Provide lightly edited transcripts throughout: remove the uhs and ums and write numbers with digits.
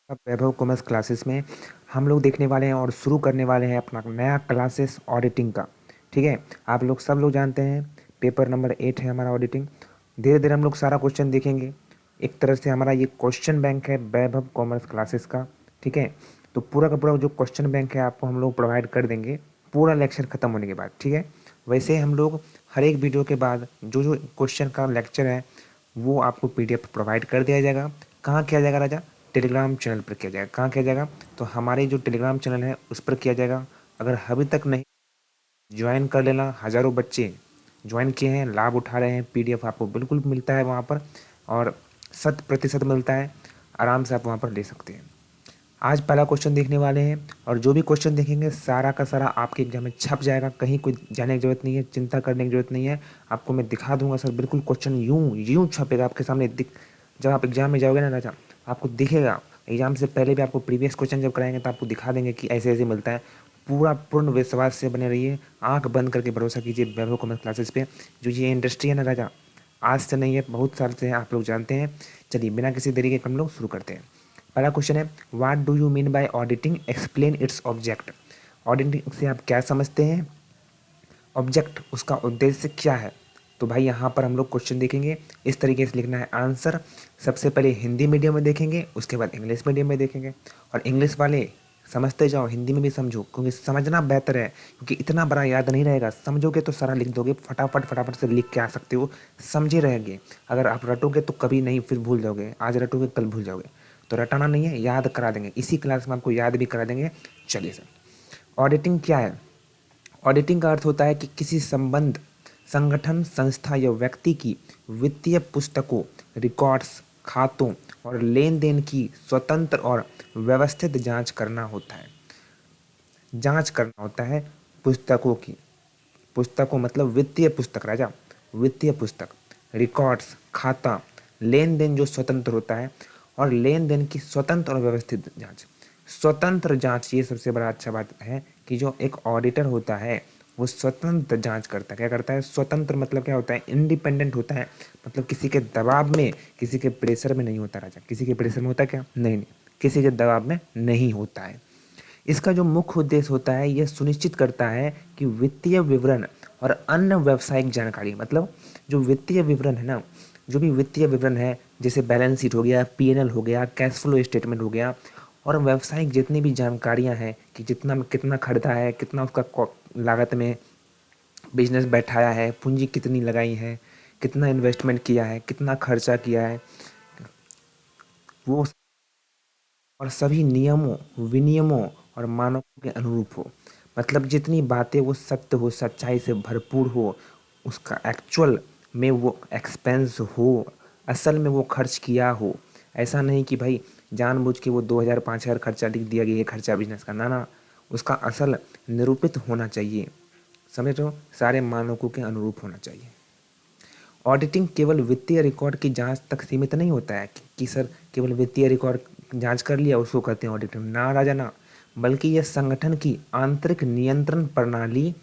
अब वैभव commerce classes में हम लोग देखने वाले हैं और शुरू करने वाले हैं अपना नया क्लासेस ऑडिटिंग का। ठीक है, आप लोग सब लोग जानते हैं पेपर नंबर 8 है हमारा ऑडिटिंग। धीरे धीरे हम लोग सारा क्वेश्चन देखेंगे। एक तरह से हमारा ये क्वेश्चन बैंक है वैभव कॉमर्स क्लासेस का। ठीक है, तो पूरा का पूरा जो क्वेश्चन बैंक है आपको हम लोग प्रोवाइड कर देंगे पूरा लेक्चर ख़त्म होने के बाद। ठीक है, वैसे हम लोग हर एक वीडियो के बाद जो जो क्वेश्चन का लेक्चर है वो आपको पीडीएफ प्रोवाइड कर दिया जाएगा। कहाँ किया जाएगा राजा? टेलीग्राम चैनल पर किया जाएगा। कहाँ किया जाएगा? तो हमारे जो टेलीग्राम चैनल है उस पर किया जाएगा। अगर अभी तक नहीं ज्वाइन कर लेना, हज़ारों बच्चे ज्वाइन किए हैं, लाभ उठा रहे हैं। पीडीएफ आपको बिल्कुल मिलता है वहाँ पर और 100% मिलता है। आराम से आप वहाँ पर ले सकते हैं। आज पहला क्वेश्चन देखने वाले हैं और जो भी क्वेश्चन देखेंगे सारा का सारा आपके एग्जाम में छप जाएगा। कहीं कोई जाने की जरूरत नहीं है, चिंता करने की जरूरत नहीं है। आपको मैं दिखा दूंगा सर, बिल्कुल क्वेश्चन यूं यूं छपेगा आपके सामने। जब आप एग्जाम में जाओगे ना राजा, आपको दिखेगा। एग्जाम से पहले भी आपको प्रीवियस क्वेश्चन जब कराएंगे तो आपको दिखा देंगे कि ऐसे ऐसे मिलता है। पूरा पूर्ण विश्वास से बने रहिए, आंख बंद करके भरोसा कीजिए वैभव कॉमर्स क्लासेस पे। जो ये इंडस्ट्री है ना राजा, आज से नहीं है, बहुत साल से है, आप लोग जानते हैं। चलिए बिना किसी देरी के हम लोग शुरू करते हैं। पहला क्वेश्चन है, what do you mean by auditing, explain its object. Auditing से आप क्या समझते हैं? ऑब्जेक्ट, उसका उद्देश्य क्या है? तो भाई यहाँ पर हम लोग क्वेश्चन देखेंगे, इस तरीके से लिखना है आंसर। सबसे पहले हिंदी मीडियम में देखेंगे, उसके बाद इंग्लिश मीडियम में देखेंगे। और इंग्लिश वाले समझते जाओ, हिंदी में भी समझो, क्योंकि समझना बेहतर है। क्योंकि इतना बड़ा याद नहीं रहेगा, समझोगे तो सारा लिख दोगे, फटाफट फटाफट से लिख के आ सकते हो, समझे रहेंगे। अगर आप रटोगे तो कभी नहीं, फिर भूल जाओगे। आज रटोगे कल भूल जाओगे। तो रटाना नहीं है, याद करा देंगे, इसी क्लास में आपको याद भी करा देंगे। चलिए सर, ऑडिटिंग क्या है? ऑडिटिंग का अर्थ होता है कि किसी संबंध, संगठन, संस्था या व्यक्ति की वित्तीय पुस्तकों, रिकॉर्ड्स, खातों और लेन देन की स्वतंत्र और व्यवस्थित जांच करना होता है। जांच करना होता है पुस्तकों की। पुस्तकों मतलब वित्तीय पुस्तक राजा, वित्तीय पुस्तक, रिकॉर्ड्स, खाता, लेन देन जो स्वतंत्र होता है, और लेन देन की स्वतंत्र और व्यवस्थित जांच। स्वतंत्र जांच, ये सबसे बड़ा अच्छा बात है कि जो एक ऑडिटर होता है वो स्वतंत्र जांच करता है। क्या करता है? स्वतंत्र मतलब क्या होता है? इंडिपेंडेंट होता है। मतलब किसी के दबाव में, किसी के प्रेशर में नहीं होता राजा। किसी के प्रेशर में होता है क्या? नहीं, किसी के दबाव में नहीं होता है। इसका जो मुख्य उद्देश्य होता है, यह सुनिश्चित करता है कि वित्तीय विवरण और अन्य व्यावसायिक जानकारी, मतलब जो वित्तीय विवरण है ना, जो भी वित्तीय विवरण है, जैसे बैलेंस शीट हो गया, पीएनएल हो गया, कैश फ्लो स्टेटमेंट हो गया, और व्यावसायिक जितनी भी जानकारियां हैं कि जितना कितना खरीदा है, कितना उसका लागत में बिजनेस बैठाया है, पूंजी कितनी लगाई है, कितना इन्वेस्टमेंट किया है, कितना खर्चा किया है, वो और सभी नियमों, विनियमों और मानकों के अनुरूप हो। मतलब जितनी बातें वो सत्य हो, सच्चाई से भरपूर हो, उसका एक्चुअल में वो एक्सपेंस हो, असल में वो खर्च किया हो। ऐसा नहीं कि भाई जानबूझ के वो 2000 5000 खर्चा लिख दिया कि ये खर्चा बिजनेस का, ना ना, उसका असल निरूपित होना चाहिए। समझ रहे हो? सारे मानकों के अनुरूप होना चाहिए। ऑडिटिंग केवल वित्तीय रिकॉर्ड की जांच तक सीमित नहीं होता है कि सर केवल वित्तीय रिकॉर्ड जांच कर लिया उसको कहते हैं ऑडिटिंग। ना राजा ना, बल्कि यह संगठन की आंतरिक नियंत्रण प्रणाली,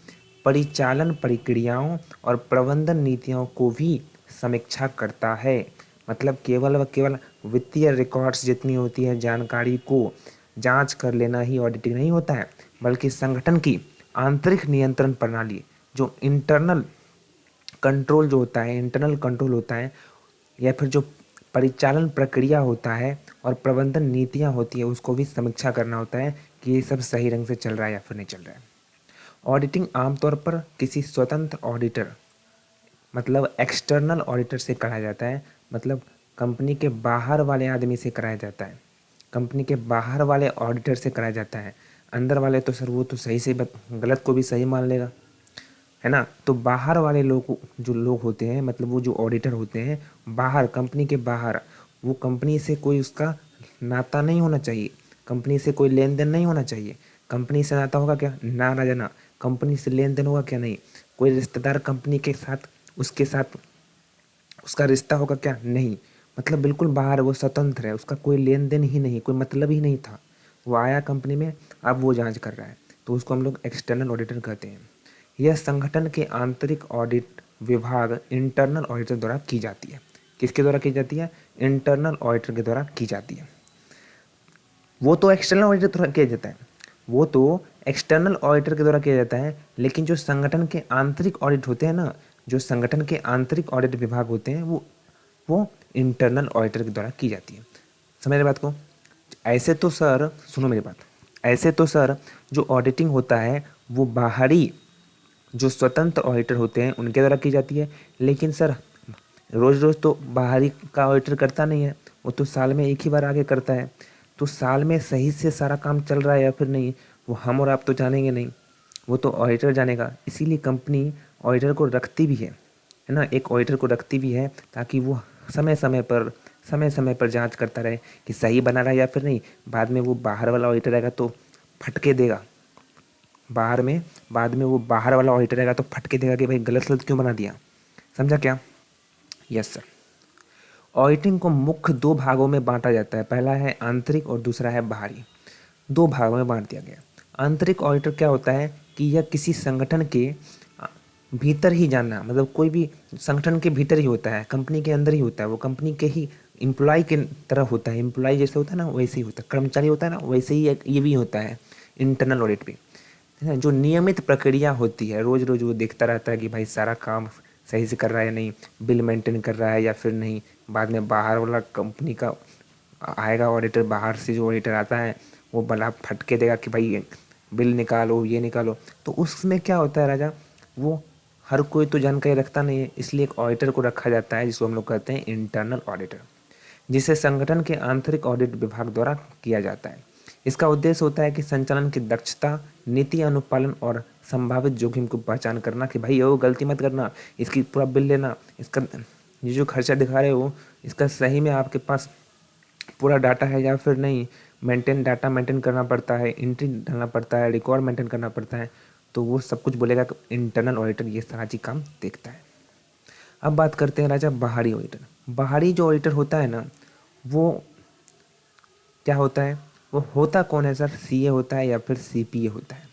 परिचालन प्रक्रियाओं और प्रबंधन नीतियों को भी समीक्षा करता है। मतलब केवल व केवल वित्तीय रिकॉर्ड्स जितनी होती है जानकारी को जांच कर लेना ही ऑडिटिंग नहीं होता है, बल्कि संगठन की आंतरिक नियंत्रण प्रणाली, जो इंटरनल कंट्रोल जो होता है, इंटरनल कंट्रोल होता है, या फिर जो परिचालन प्रक्रिया होता है और प्रबंधन नीतियाँ होती है, उसको भी समीक्षा करना होता है कि ये सब सही ढंग से चल रहा है या फिर नहीं चल रहा है। ऑडिटिंग आमतौर पर किसी स्वतंत्र ऑडिटर, मतलब एक्सटर्नल ऑडिटर से कराया जाता है। मतलब कंपनी के बाहर वाले आदमी से कराया जाता है, कंपनी के बाहर वाले ऑडिटर से कराया जाता है। अंदर वाले तो सर वो तो सही से गलत को भी सही मान लेगा, है ना। तो बाहर वाले लोग, जो लोग होते हैं, मतलब वो जो ऑडिटर होते हैं बाहर, कंपनी के बाहर, वो कंपनी से कोई उसका नाता नहीं होना चाहिए, कंपनी से कोई लेन देन नहीं होना चाहिए। कंपनी से नाता होगा क्या? ना ना जाना। कंपनी से लेन देन होगा क्या? नहीं। कोई रिश्तेदार कंपनी के साथ, उसके साथ उसका रिश्ता होगा क्या? नहीं। मतलब बिल्कुल बाहर, वो स्वतंत्र है, उसका कोई लेन देन ही नहीं, कोई मतलब ही नहीं था। वो आया कंपनी में, अब वो जांच कर रहा है, तो उसको हम लोग एक्सटर्नल ऑडिटर कहते हैं। यह संगठन के आंतरिक ऑडिट विभाग, इंटरनल ऑडिटर द्वारा की जाती है। किसके द्वारा की जाती है? इंटरनल ऑडिटर के द्वारा की जाती है। वो तो एक्सटर्नल ऑडिटर द्वारा किया जाता है, वो तो एक्सटर्नल ऑडिटर के द्वारा किया जाता है, लेकिन जो संगठन के आंतरिक ऑडिट होते हैं ना, जो संगठन के आंतरिक ऑडिट विभाग होते हैं वो इंटरनल ऑडिटर के द्वारा की जाती है। समझ रहे बात को? ऐसे तो सर सुनो मेरी बात, ऐसे तो सर जो ऑडिटिंग होता है वो बाहरी जो स्वतंत्र ऑडिटर होते हैं उनके द्वारा की जाती है, लेकिन सर रोज़ रोज़ तो बाहरी का ऑडिटर करता नहीं है, वो तो साल में एक ही बार आगे करता है। तो साल में सही से सारा काम चल रहा है या फिर नहीं, वो हम और आप तो जानेंगे नहीं, वो तो ऑडिटर जानेगा। इसीलिए कंपनी ऑडिटर को रखती भी है ना, एक ऑडिटर को रखती भी है, ताकि वो समय समय पर जांच करता रहे कि सही बना रहा है या फिर नहीं। बाद में वो बाहर वाला ऑडिटर आएगा तो फटके देगा, बाद में वो बाहर वाला ऑडिटर आएगा तो फटके देगा कि भाई गलत क्यों बना दिया। समझा क्या? Yes sir. ऑडिटिंग को मुख्य दो भागों में बांटा जाता है, पहला है आंतरिक और दूसरा है बाहरी। दो भागों में बांट दिया गया। आंतरिक ऑडिटर क्या होता है कि यह किसी संगठन के भीतर ही जानना, मतलब कोई भी संगठन के भीतर ही होता है, कंपनी के अंदर ही होता है, वो कंपनी के ही एम्प्लॉय के तरह होता है। एम्प्लॉय जैसे होता है ना वैसे ही होता है, कर्मचारी होता है ना वैसे ही ये भी होता है इंटरनल ऑडिट भी, है ना। जो नियमित प्रक्रिया होती है, रोज़ रोज़ वो देखता रहता है कि भाई सारा काम सही से कर रहा है या नहीं, बिल मेंटेन कर रहा है या फिर नहीं। बाद में बाहर वाला कंपनी का आएगा ऑडिटर, बाहर से जो ऑडिटर आता है वो बड़ा फटके देगा कि भाई बिल निकालो, ये निकालो। तो उसमें क्या होता है राजा, वो हर कोई तो जानकारी रखता नहीं है, इसलिए एक ऑडिटर को रखा जाता है जिसको हम लोग कहते हैं इंटरनल ऑडिटर, जिसे संगठन के आंतरिक ऑडिट विभाग द्वारा किया जाता है। इसका उद्देश्य होता है कि संचालन की दक्षता, नीति अनुपालन और संभावित जोखिम को पहचान करना कि भाई वो गलती मत करना, इसकी पूरा बिल लेना, इसका ये जो खर्चा दिखा रहे हो इसका सही में आपके पास पूरा डाटा है या फिर नहीं। डाटा मेंटेन करना पड़ता है, एंट्री डालना पड़ता है, रिकॉर्ड मेंटेन करना पड़ता है। तो वो सब कुछ बोलेगा कि इंटरनल ऑडिटर ये सारा चीज काम देखता है। अब बात करते हैं राजा बाहरी ऑडिटर। बाहरी जो ऑडिटर होता है ना, वो क्या होता है, वो होता कौन है सर? सीए होता है या फिर सीपीए होता है।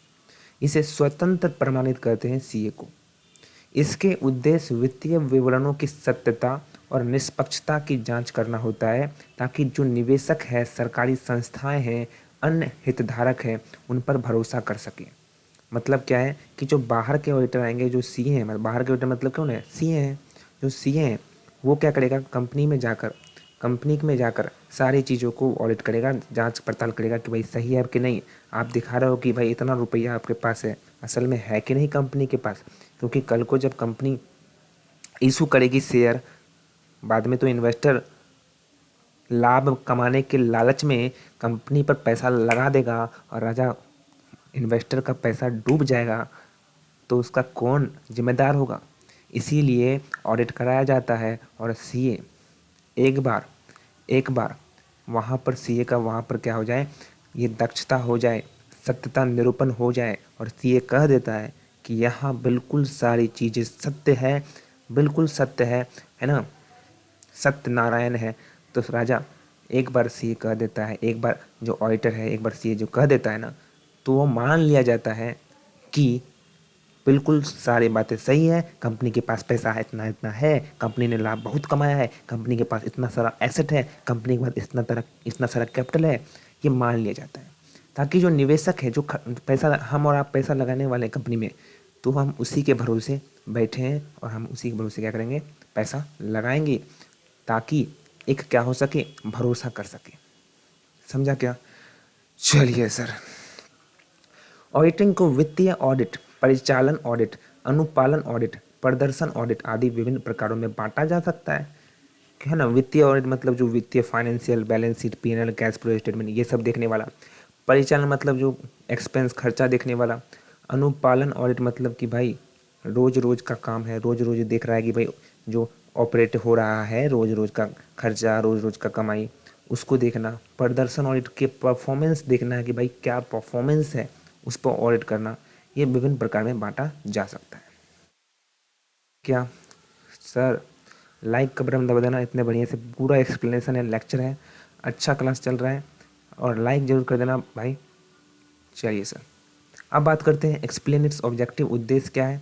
इसे स्वतंत्र प्रमाणित करते हैं सीए को। इसके उद्देश्य वित्तीय विवरणों की सत्यता और निष्पक्षता की जांच करना होता है, ताकि जो निवेशक है, सरकारी संस्थाएं हैं, अन्य हितधारक हैं, उन पर भरोसा कर सके। मतलब क्या है कि जो बाहर के ऑडिटर आएंगे, जो सीए हैं, मतलब बाहर के ऑडिटर मतलब कौन है? सीए हैं। जो सीए हैं वो क्या करेगा, कंपनी में जाकर सारी चीज़ों को ऑडिट करेगा, जांच पड़ताल करेगा कि भाई सही है कि नहीं। आप दिखा रहे हो कि भाई इतना रुपया आपके पास है, असल में है कि नहीं कंपनी के पास। क्योंकि कल को जब कंपनी इशू करेगी शेयर, बाद में तो इन्वेस्टर लाभ कमाने के लालच में कंपनी पर पैसा लगा देगा और राजा इन्वेस्टर का पैसा डूब जाएगा, तो उसका कौन जिम्मेदार होगा? इसीलिए ऑडिट कराया जाता है। और सीए एक बार वहाँ पर सीए का वहाँ पर क्या हो जाए, ये दक्षता हो जाए, सत्यता निरूपण हो जाए और सीए कह देता है कि यहाँ बिल्कुल सारी चीज़ें सत्य है, बिल्कुल सत्य है ना, सत्यनारायण है। तो राजा एक बार सीए कह देता है, एक बार जो ऑडिटर है एक बार सीए जो कह देता है ना, तो वो मान लिया जाता है कि बिल्कुल सारी बातें सही है, कंपनी के पास पैसा है, इतना इतना है, कंपनी ने लाभ बहुत कमाया है, कंपनी के पास इतना सारा एसेट है, कंपनी के पास इतना सारा कैपिटल है, ये मान लिया जाता है। ताकि जो निवेशक है, जो पैसा हम और आप पैसा लगाने वाले हैं कंपनी में, तो हम उसी के भरोसे बैठे हैं और हम उसी के भरोसे क्या करेंगे, पैसा लगाएंगे, ताकि एक क्या हो सके, भरोसा कर सके। समझा क्या? चलिए सर। ऑडिटिंग को वित्तीय ऑडिट, परिचालन ऑडिट, अनुपालन ऑडिट, प्रदर्शन ऑडिट आदि विभिन्न प्रकारों में बांटा जा सकता है ना। वित्तीय ऑडिट मतलब जो वित्तीय financial balance sheet, PNL, cash flow statement ये सब देखने वाला। परिचालन मतलब जो एक्सपेंस खर्चा देखने वाला। अनुपालन ऑडिट मतलब कि भाई रोज रोज का काम है, रोज रोज देख रहा है कि भाई जो ऑपरेट हो रहा है, रोज रोज का खर्चा, रोज रोज का कमाई, उसको देखना। प्रदर्शन ऑडिट के परफॉर्मेंस देखना है कि भाई क्या परफॉर्मेंस है, उस पर ऑडिट करना। ये विभिन्न प्रकार में बांटा जा सकता है। क्या सर? लाइक का बटन दबा देना, इतने बढ़िया से पूरा एक्सप्लेनेशन है, लेक्चर है, अच्छा क्लास चल रहा है, और लाइक जरूर कर देना भाई। चलिए सर, अब बात करते हैं एक्सप्लेन इट्स ऑब्जेक्टिव। उद्देश्य क्या है?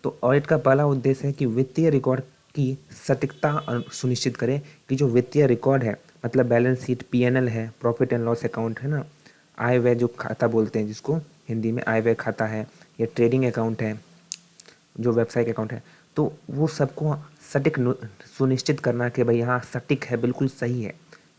तो ऑडिट का पहला उद्देश्य है कि वित्तीय रिकॉर्ड की सटीकता सुनिश्चित करें कि जो वित्तीय रिकॉर्ड है मतलब बैलेंस शीट, पीएनएल है, प्रॉफिट एंड लॉस अकाउंट है ना, आय व्यय जो खाता बोलते हैं जिसको हिंदी में आय व्यय खाता है, या ट्रेडिंग अकाउंट है जो व्यवसायिक अकाउंट है। तो वो सबको सटीक सुनिश्चित करना कि भाई हाँ सटीक है, बिल्कुल सही है,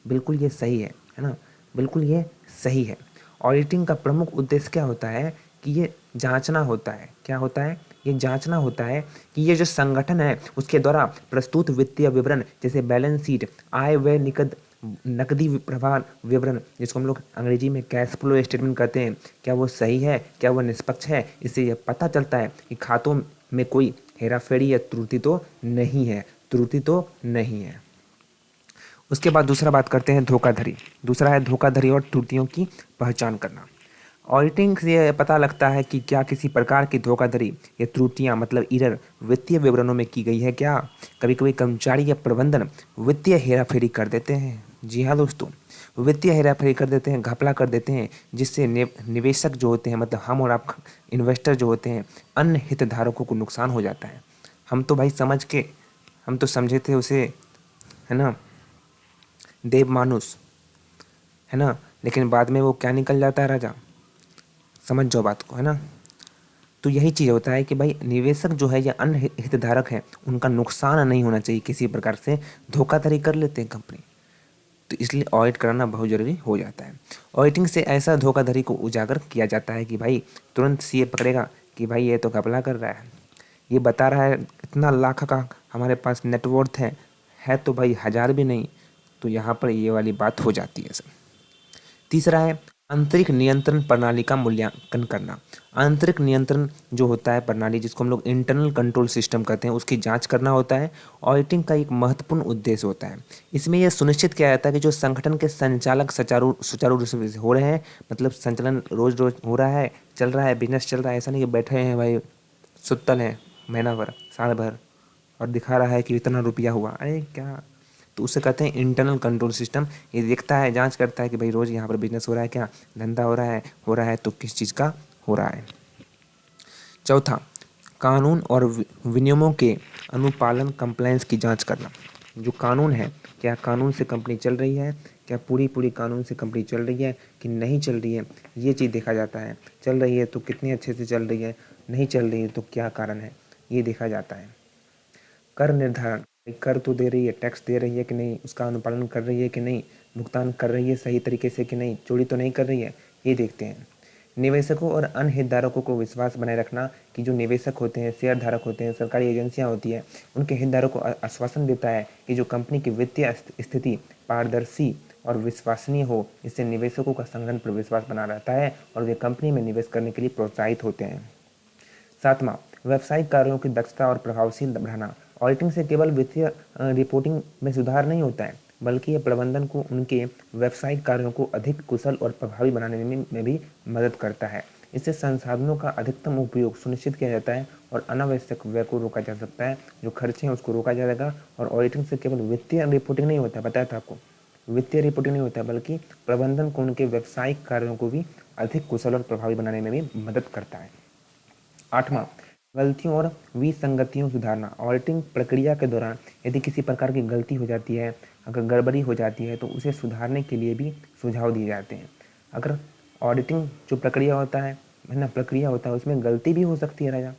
बिल्कुल ये सही है ना, बिल्कुल ये सही है। ऑडिटिंग का प्रमुख उद्देश्य क्या होता है कि ये जांचना होता है, क्या होता है, ये जांचना होता है कि ये जो संगठन है उसके द्वारा प्रस्तुत वित्तीय विवरण जैसे बैलेंस शीट, आय व्यय नकदी प्रवाह विवरण जिसको हम लोग अंग्रेजी में कैश फ्लो स्टेटमेंट कहते हैं, क्या वो सही है, क्या वो निष्पक्ष है। इससे यह पता चलता है कि खातों में कोई हेराफेरी या त्रुटि तो नहीं है, त्रुटि तो नहीं है। उसके बाद दूसरा बात करते हैं धोखाधड़ी। दूसरा है धोखाधड़ी और त्रुटियों की पहचान करना। ऑडिटिंग से यह पता लगता है कि क्या किसी प्रकार की धोखाधड़ी या त्रुटियां मतलब एरर वित्तीय विवरणों में की गई है क्या। कभी कभी कर्मचारी या प्रबंधन वित्तीय हेराफेरी कर देते हैं। जी हाँ दोस्तों, वित्तीय हेराफेरी कर देते हैं, घपला कर देते हैं, जिससे निवेशक जो होते हैं मतलब हम और आप इन्वेस्टर जो होते हैं, अन्य हितधारकों को नुकसान हो जाता है। हम तो भाई समझ के, हम तो समझे थे उसे, है ना, देव मानुस, है ना, लेकिन बाद में वो क्या निकल जाता है राजा। समझ जाओ बात को, है ना। तो यही चीज़ होता है कि भाई निवेशक जो है या अन्य हितधारक है उनका नुकसान नहीं होना चाहिए किसी प्रकार से। धोखाधड़ी कर लेते हैं कंपनी, तो इसलिए ऑडिट कराना बहुत ज़रूरी हो जाता है। ऑडिटिंग से ऐसा धोखाधड़ी को उजागर किया जाता है कि भाई तुरंत सीए पकड़ेगा कि भाई ये तो घपला कर रहा है, ये बता रहा है इतना लाख का हमारे पास नेटवर्थ है तो भाई हज़ार भी नहीं। तो यहाँ पर ये वाली बात हो जाती है सर। तीसरा है आंतरिक नियंत्रण प्रणाली का मूल्यांकन करना। आंतरिक नियंत्रण जो होता है प्रणाली जिसको हम लोग इंटरनल कंट्रोल सिस्टम कहते हैं, उसकी जांच करना होता है। ऑडिटिंग का एक महत्वपूर्ण उद्देश्य होता है। इसमें यह सुनिश्चित किया जाता है कि जो संगठन के संचालक सुचारू सुचारू रूप से हो रहे हैं, मतलब संचालन रोज रोज हो रहा है, चल रहा है, बिजनेस चल रहा है, ऐसा नहीं कि बैठे हैं भाई सुतल हैं महीना भर साल भर और दिखा रहा है कि इतना रुपया हुआ, अरे क्या। तो उसे कहते हैं इंटरनल कंट्रोल सिस्टम। ये देखता है, जांच करता है कि भाई रोज़ यहाँ पर बिजनेस हो रहा है, क्या धंधा हो रहा है तो किस चीज़ का हो रहा है। चौथा, कानून और विनियमों के अनुपालन कंप्लायंस की जांच करना। जो कानून है, क्या कानून से कंपनी चल रही है, क्या पूरी पूरी कानून से कंपनी चल रही है कि नहीं चल रही है, ये चीज़ देखा जाता है। चल रही है तो कितने अच्छे से चल रही है, नहीं चल रही है तो क्या कारण है, ये देखा जाता है। कर निर्धारण, कर तो दे रही है, टैक्स दे रही है कि नहीं, उसका अनुपालन कर रही है कि नहीं, भुगतान कर रही है सही तरीके से कि नहीं, चोरी तो नहीं कर रही है, ये देखते हैं। निवेशकों और अन्य हितधारकों को विश्वास बनाए रखना कि जो निवेशक होते हैं, शेयर धारक होते हैं, सरकारी एजेंसियां होती हैं, उनके हितधारकों को आश्वासन देता है कि जो कंपनी की वित्तीय स्थिति पारदर्शी और विश्वसनीय हो। इससे निवेशकों का संगठन पर विश्वास बना रहता है और वे कंपनी में निवेश करने के लिए प्रोत्साहित होते हैं। सातवां, व्यावसायिक कार्यों की दक्षता और प्रभावशील बढ़ाना। ऑडिटिंग से केवल वित्तीय रिपोर्टिंग में सुधार नहीं होता है, बल्कि यह प्रबंधन को उनके व्यावसायिक कार्यों को अधिक कुशल और प्रभावी बनाने में भी मदद करता है। इससे संसाधनों का अधिकतम उपयोग सुनिश्चित किया जाता है और अनावश्यक व्यय को रोका जा सकता है। जो खर्चे हैं उसको रोका जाएगा। और ऑडिटिंग से केवल वित्तीय रिपोर्टिंग नहीं होता है, बताया था आपको, वित्तीय रिपोर्टिंग नहीं होता है, बल्कि प्रबंधन को उनके व्यावसायिक कार्यों को भी अधिक कुशल और प्रभावी बनाने में भी मदद करता है। आठवां, गलतियों और विसंगतियों सुधारना। ऑडिटिंग प्रक्रिया के दौरान यदि किसी प्रकार की गलती हो जाती है, अगर गड़बड़ी हो जाती है तो उसे सुधारने के लिए भी सुझाव दिए जाते हैं। अगर ऑडिटिंग जो प्रक्रिया होता है ना, प्रक्रिया होता है, उसमें गलती भी हो सकती है राजा, है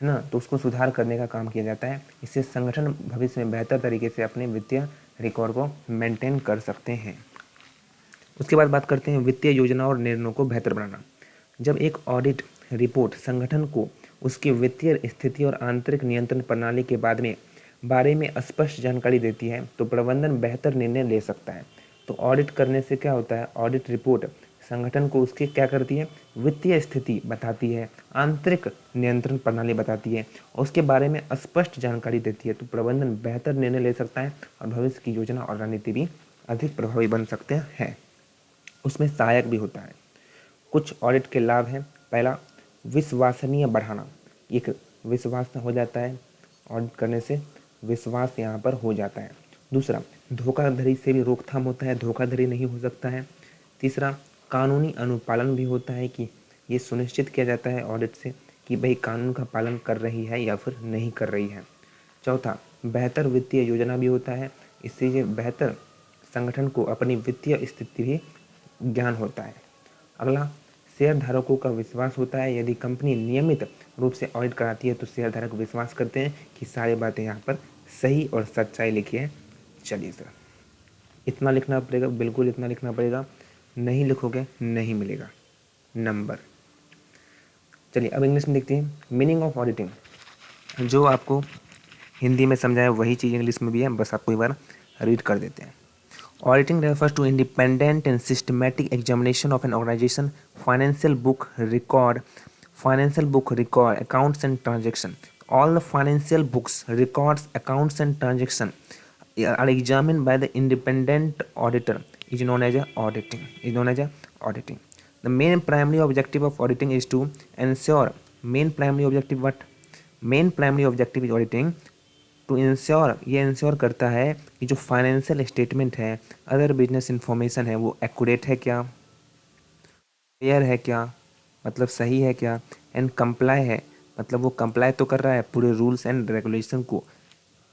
ना, तो उसको सुधार करने का काम किया जाता है। इससे संगठन भविष्य में बेहतर तरीके से अपने वित्तीय रिकॉर्ड को मेंटेन कर सकते हैं। उसके बाद बात करते हैं वित्तीय योजना और निर्णयों को बेहतर बनाना। जब एक ऑडिट रिपोर्ट संगठन को उसकी वित्तीय स्थिति और आंतरिक नियंत्रण प्रणाली के बारे में स्पष्ट जानकारी देती है तो प्रबंधन बेहतर निर्णय ले सकता है। तो ऑडिट करने से क्या होता है, ऑडिट रिपोर्ट संगठन को उसकी क्या करती है, वित्तीय स्थिति बताती है, आंतरिक नियंत्रण प्रणाली बताती है और उसके बारे में स्पष्ट जानकारी देती है। तो प्रबंधन बेहतर निर्णय ले सकता है और भविष्य की योजना और रणनीति भी अधिक प्रभावी बन सकते हैं। उसमें सहायक भी होता है। कुछ ऑडिट के लाभ हैं। पहला, विश्वसनीय बढ़ाना। एक विश्वास हो जाता है, ऑडिट करने से विश्वास यहाँ पर हो जाता है। दूसरा, धोखाधड़ी से भी रोकथाम होता है, धोखाधड़ी नहीं हो सकता है। तीसरा, कानूनी अनुपालन भी होता है कि ये सुनिश्चित किया जाता है ऑडिट से कि भाई कानून का पालन कर रही है या फिर नहीं कर रही है। चौथा, बेहतर वित्तीय योजना भी होता है, इससे ये बेहतर संगठन को अपनी वित्तीय स्थिति भी ज्ञान होता है। अगला, शेयर धारकों का विश्वास होता है। यदि कंपनी नियमित रूप से ऑडिट कराती है तो शेयर धारक विश्वास करते हैं कि सारी बातें यहाँ पर सही और सच्चाई लिखी है। चलिए सर, इतना लिखना पड़ेगा, बिल्कुल इतना लिखना पड़ेगा, नहीं लिखोगे नहीं मिलेगा नंबर। चलिए अब इंग्लिश में देखते हैं मीनिंग ऑफ ऑडिटिंग। जो आपको हिंदी में समझाया वही चीज़ इंग्लिश में भी है, बस आपको एक बार रीड कर देते हैं। Auditing refers to independent and systematic examination of an organization, financial book record, accounts and transaction. All the financial books, records, accounts and transaction are examined by the independent auditor. Is known as auditing. The main primary objective of auditing is to ensure. Main primary objective what? Main primary objective is auditing to ensure, ये ensure करता है कि जो financial statement है, other business information है, वो accurate है क्या, फेयर है क्या, मतलब सही है क्या, एंड कंप्लाई है, मतलब वो कंप्लाई तो कर रहा है पूरे रूल्स एंड रेगुलेशन को,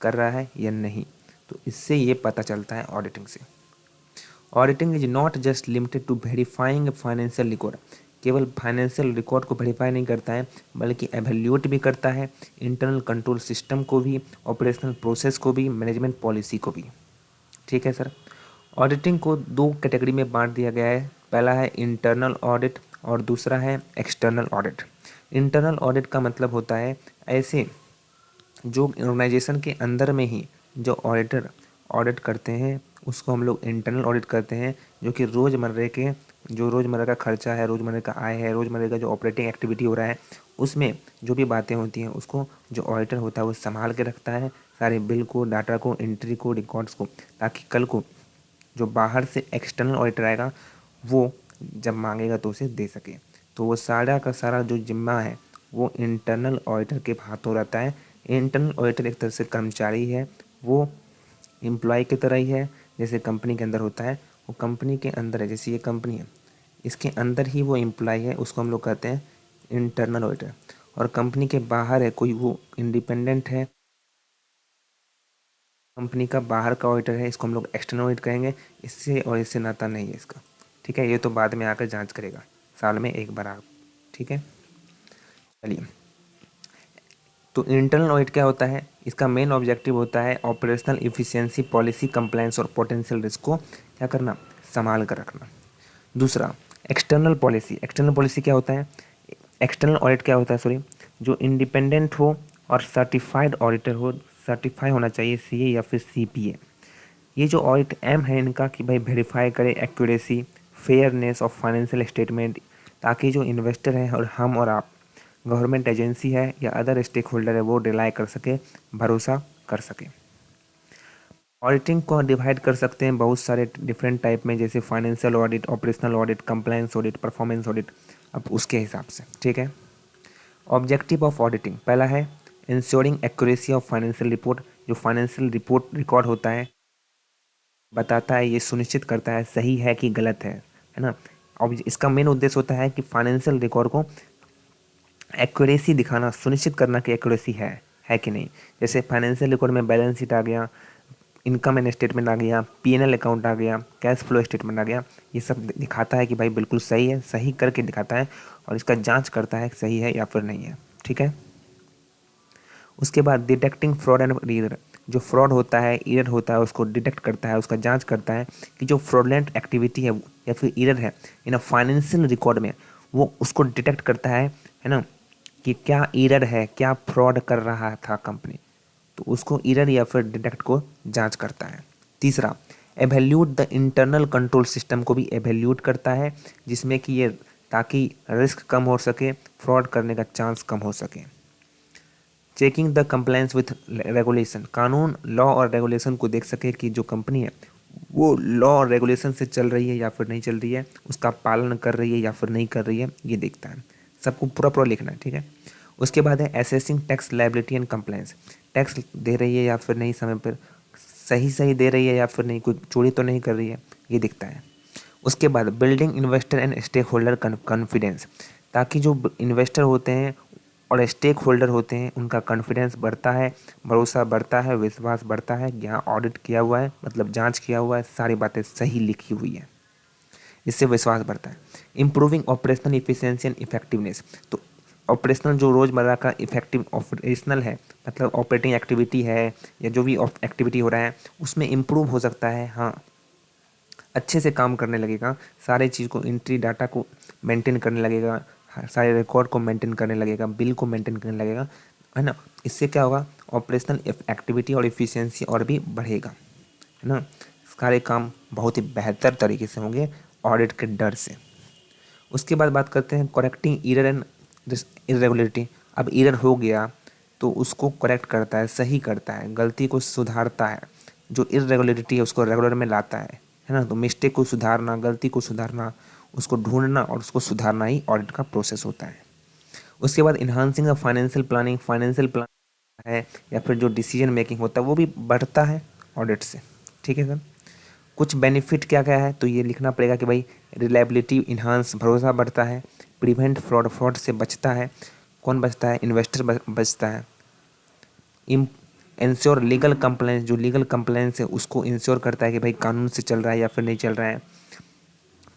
कर रहा है या नहीं। तो इससे ये पता चलता है ऑडिटिंग से। Auditing is not just limited to verifying financial record. केवल फाइनेंशियल रिकॉर्ड को वेरीफाई नहीं करता है, बल्कि एवेल्यूएट भी करता है इंटरनल कंट्रोल सिस्टम को भी, ऑपरेशनल प्रोसेस को भी, मैनेजमेंट पॉलिसी को भी। ठीक है सर। ऑडिटिंग को दो कैटेगरी में बांट दिया गया है। पहला है इंटरनल ऑडिट और दूसरा है एक्सटर्नल ऑडिट। इंटरनल ऑडिट का मतलब होता है ऐसे जो ऑर्गेनाइजेशन के अंदर में ही जो ऑडिटर ऑडिट करते हैं उसको हम लोग इंटरनल ऑडिट करते हैं, जो कि रोज़मर्रा का खर्चा है, रोज़मर्रा का आय है, रोज़मर्रा का जो ऑपरेटिंग एक्टिविटी हो रहा है उसमें जो भी बातें होती हैं उसको जो ऑडिटर होता है वो संभाल के रखता है, सारे बिल को, डाटा को, एंट्री को, रिकॉर्ड्स को, ताकि कल को जो बाहर से एक्सटर्नल ऑडिटर आएगा वो जब मांगेगा तो उसे दे सके। तो वो सारा का सारा जो जिम्मा है वो इंटरनल ऑडिटर के हाथों रहता है। इंटरनल ऑडिटर एक तरह से कर्मचारी है, वो एम्प्लॉय की तरह ही है जैसे कंपनी के अंदर होता है। वो कंपनी के अंदर है, जैसे ये कंपनी है इसके अंदर ही वो एम्प्लॉय है, उसको हम लोग कहते हैं इंटरनल ऑडिटर। और कंपनी के बाहर है कोई, वो इंडिपेंडेंट है, कंपनी का बाहर का ऑडिटर है, इसको हम लोग एक्सटर्नल ऑडिट कहेंगे। इससे और इससे नाता नहीं है इसका। ठीक है, ये तो बाद में आकर जांच करेगा साल में एक बार आप। ठीक है, चलिए। तो इंटरनल ऑडिट क्या होता है? इसका मेन ऑब्जेक्टिव होता है ऑपरेशनल इफिशियंसी, पॉलिसी कंप्लायंस और पोटेंशियल रिस्क को क्या करना, संभाल कर रखना। दूसरा एक्सटर्नल पॉलिसी। एक्सटर्नल पॉलिसी क्या होता है? एक्सटर्नल ऑडिट क्या होता है, सॉरी, जो इंडिपेंडेंट हो और सर्टिफाइड ऑडिटर हो, सर्टिफाई होना चाहिए सीए या फिर सीपीए। ये जो ऑडिट एम है इनका कि भाई वेरीफाई करे accuracy, fairness of financial statement, ताकि जो इन्वेस्टर हैं और हम और आप, गवर्नमेंट एजेंसी है या अदर स्टेक होल्डर है, वो रिलाई कर सके, भरोसा कर सके। ऑडिटिंग को डिवाइड कर सकते हैं बहुत सारे डिफरेंट टाइप में, जैसे financial audit, operational audit, compliance audit, performance audit, अब उसके हिसाब से। ठीक है। ऑब्जेक्टिव ऑफ ऑडिटिंग पहला है ensuring accuracy of financial report. जो फाइनेंशियल रिपोर्ट रिकॉर्ड होता है बताता है, ये सुनिश्चित करता है सही है कि गलत है ना। अब इसका मेन उद्देश्य होता है कि फाइनेंशियल रिकॉर्ड को एक्यूरेसी दिखाना, सुनिश्चित करना कि एक्यूरेसी है कि नहीं। जैसे फाइनेंशियल रिकॉर्ड में बैलेंस शीट आ गया, इनकम एंड स्टेटमेंट आ गया, पीएनएल अकाउंट आ गया, कैश फ्लो स्टेटमेंट आ गया, ये सब दिखाता है कि भाई बिल्कुल सही है, सही करके दिखाता है और इसका जांच करता है सही है या फिर नहीं है। ठीक है। उसके बाद डिटेक्टिंग फ्रॉड एंड ईरर। जो फ्रॉड होता है, ईरर होता है, उसको डिटेक्ट करता है, उसका जांच करता है कि जो फ्रॉडलेंट एक्टिविटी है या फिर ईरर है इन फाइनेंशियल रिकॉर्ड में, वो उसको डिटेक्ट करता है ना, कि क्या ईरर है, क्या फ्रॉड कर रहा था कंपनी, तो उसको ईरर या फिर डिटेक्ट को जांच करता है। तीसरा evaluate the internal control system को भी एवेल्यूट करता है, जिसमें कि ये ताकि रिस्क कम हो सके, फ्रॉड करने का चांस कम हो सके। Checking the compliance with regulation, कानून, लॉ और रेगुलेशन को देख सके कि जो कंपनी है वो लॉ और रेगुलेशन से चल रही है या फिर नहीं चल रही है, उसका पालन कर रही है या फिर नहीं कर रही है, ये देखता है। सबको पूरा लिखना है। ठीक है। उसके बाद है assessing tax liability and compliance. Tax दे रही है या फिर नहीं, समय पर सही दे रही है या फिर नहीं, कोई चोरी तो नहीं कर रही है, ये दिखता है। उसके बाद building investor and stakeholder confidence, ताकि जो इन्वेस्टर होते हैं और स्टेक होल्डर होते हैं उनका कॉन्फिडेंस बढ़ता है, भरोसा बढ़ता है, विश्वास बढ़ता है। यहाँ ऑडिट किया हुआ है मतलब जांच किया हुआ है, सारी बातें सही लिखी हुई है, इससे विश्वास बढ़ता है। Improving operational efficiency and effectiveness, तो ऑपरेशनल जो रोज़मर्रा का इफेक्टिव ऑपरेशनल है मतलब ऑपरेटिंग एक्टिविटी है या जो भी एक्टिविटी हो रहा है उसमें इम्प्रूव हो सकता है। हाँ, अच्छे से काम करने लगेगा, सारे चीज़ को एंट्री डाटा को मेंटेन करने लगेगा, सारे रिकॉर्ड को मेंटेन करने लगेगा, बिल को मेंटेन करने लगेगा, है ना। इससे क्या होगा, ऑपरेशनल एक्टिविटी और इफ़िशियंसी और भी बढ़ेगा, है ना। सारे काम बहुत ही बेहतर तरीके से होंगे ऑडिट के डर से। उसके बाद बात करते हैं करेक्टिंग एरर एंड इरेगुलरिटी। अब एरर हो गया तो उसको करेक्ट करता है, सही करता है, गलती को सुधारता है, जो इरेगुलरिटी है उसको रेगुलर में लाता है ना। तो मिस्टेक को सुधारना, गलती को सुधारना, उसको ढूंढना और उसको सुधारना ही ऑडिट का प्रोसेस होता है। उसके बाद enhancing the financial planning, financial plan है या फिर जो डिसीजन मेकिंग होता है वो भी बढ़ता है ऑडिट से। ठीक है सर, कुछ बेनिफिट क्या क्या है तो ये लिखना पड़ेगा कि भाई रिलायबिलिटी इन्हांस, भरोसा बढ़ता है, प्रिवेंट फ्रॉड, फ्रॉड से बचता है। कौन बचता है, इन्वेस्टर बचता है। इंश्योर लीगल कंप्लायंस, जो लीगल कंप्लायंस है उसको इंश्योर करता है कि भाई कानून से चल रहा है या फिर नहीं चल रहा है।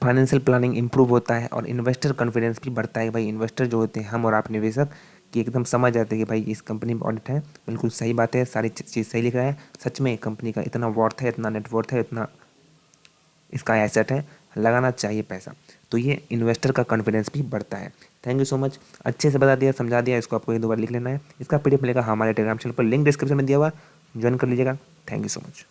फाइनेंशियल प्लानिंग इंप्रूव होता है और इन्वेस्टर कॉन्फिडेंस भी बढ़ता है। भाई इन्वेस्टर जो होते हैं हम और आप निवेशक कि एकदम समझ जाते हैं कि भाई इस कंपनी में ऑडिट है, बिल्कुल सही बात है, सारी चीज़ सही लिख रहा है, सच में कंपनी का इतना वर्थ है, इतना नेटवर्थ है, इतना इसका एसेट है, लगाना चाहिए पैसा। तो ये इन्वेस्टर का कॉन्फिडेंस भी बढ़ता है। थैंक यू सो मच, अच्छे से बता दिया, समझा दिया, इसको आपको एक दो बार लिख लेना है। इसका पीडीएफ मिलेगा हमारे टेलीग्राम चैनल पर, लिंक डिस्क्रिप्शन में दिया हुआ, ज्वाइन कर लीजिएगा। Thank you so much.